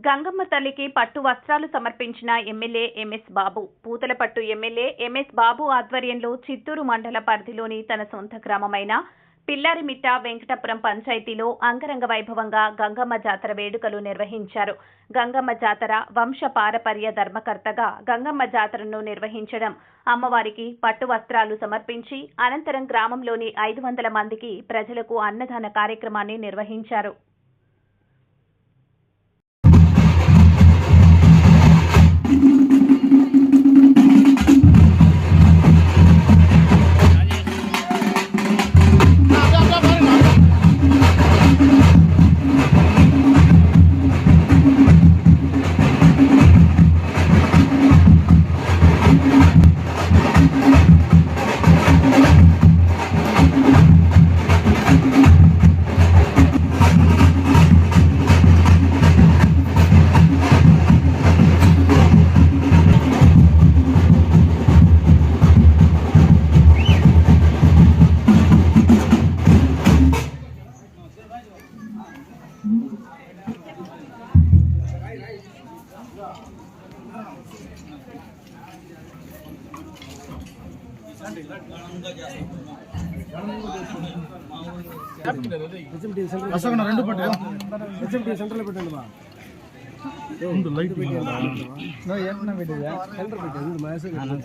గంగమ్మ తల్లికి పట్టు వస్త్రాలు సమర్పించిన ఎమ్మెల్యే ఎంఎస్ బాబు. పూతలపట్టు ఎమ్మెల్యే ఎంఎస్ బాబు ఆధ్వర్యంలో చిత్తూరు మండల పరిధిలోని తన సొంత గ్రామమైన పిల్లారిమిట్ట వెంకటపురం పంచాయతీలో అంగరంగ వైభవంగా గంగమ్మ జాతర వేడుకలు నిర్వహించారు. గంగమ్మ జాతర వంశ పారపర్య ధర్మకర్తగా గంగమ్మ జాతరను నిర్వహించడం, అమ్మవారికి పట్టు వస్త్రాలు సమర్పించి అనంతరం గ్రామంలోని 500 మందికి ప్రజలకు అన్నదాన కార్యక్రమాన్ని నిర్వహించారు.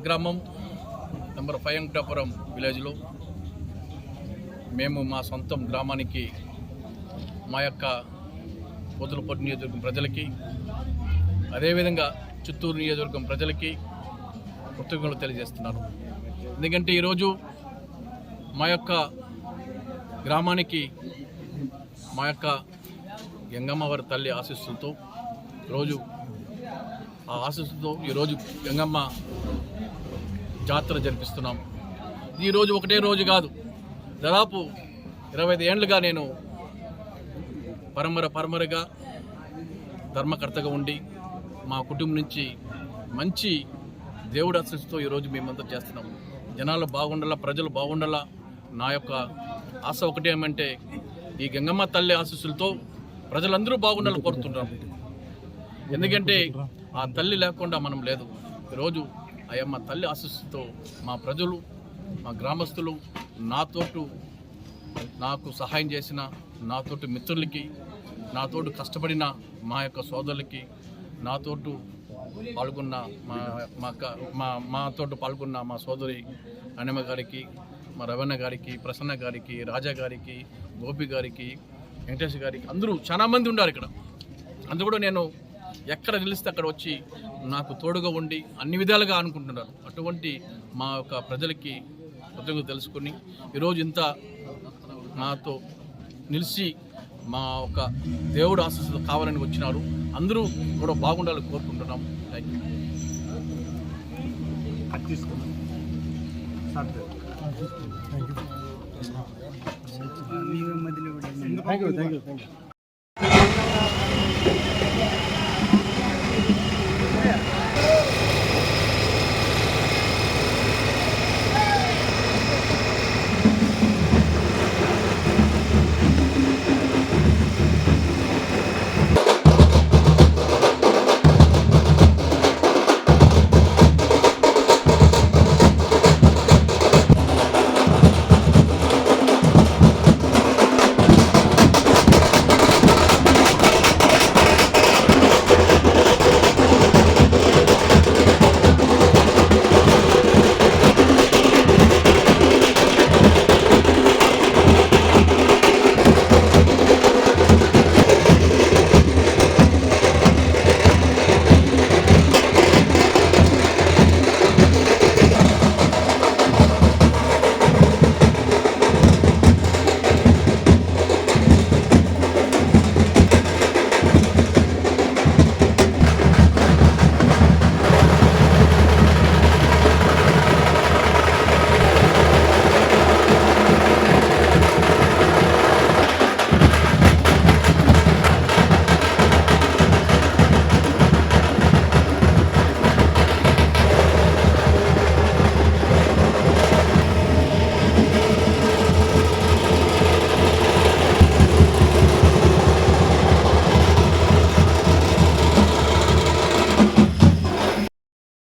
గ్రామం నంబర్ 5 వెంకటాపురం విలేజ్లో మేము మా సొంతం గ్రామానికి మా యొక్క పూతలపట్టు నియోజకవర్గం ప్రజలకి, అదేవిధంగా చిత్తూరు నియోజకవర్గం ప్రజలకి కృతజ్ఞతలు తెలియజేస్తున్నాను. ఎందుకంటే ఈరోజు మా యొక్క గ్రామానికి మా యొక్క గంగమ్మవారి తల్లి ఆశీస్సులతో ఈరోజు గంగమ్మ జాతర జరిపిస్తున్నాం. ఈరోజు ఒకటే రోజు కాదు, దాదాపు 25 ఏళ్ళుగా నేను పరమరగా ధర్మకర్తగా ఉండి మా కుటుంబం నుంచి మంచి దేవుడి ఆశీస్సుతో ఈరోజు మేమంతా చేస్తున్నాం. జనాలు బాగుండాలా, ప్రజలు బాగుండాలా. నా యొక్క ఆశ ఒకటే ఏమంటే ఈ గంగమ్మ తల్లి ఆశీస్సులతో ప్రజలందరూ బాగుండాలని కోరుతున్నాం. ఎందుకంటే ఆ తల్లి లేకుండా మనం లేదు. ఈరోజు అయ్యమ్మ తల్లి ఆశీస్సుతో మా ప్రజలు, మా గ్రామస్తులు, నాకు సహాయం చేసిన నాతోటి మిత్రులకి, నాతోటి కష్టపడిన మా యొక్క సోదరులకి, నాతోటి పాల్గొన్న మాతోటి పాల్గొన్న మా సోదరి అన్నమ్మ గారికి, మా రవణ గారికి, ప్రసన్న గారికి, రాజా గారికి, గోపి గారికి, వెంకటేష్ గారికి, అందరూ చాలా మంది ఉన్నారు ఇక్కడ. అందరూ కూడా నేను ఎక్కడ నిలిస్తే అక్కడ వచ్చి నాకు తోడుగా ఉండి అన్ని విధాలుగా అనుకుంటున్నారు. అటువంటి మా యొక్క ప్రజలకి కృతజ్ఞతలు తెలుసుకుని ఈరోజు ఇంత నాతో నిలిచి మా ఒక దేవుడు ఆశీస్సులు కావాలని వచ్చినారు. అందరూ కూడా బాగుండాలని కోరుకుంటున్నాం. Thank you.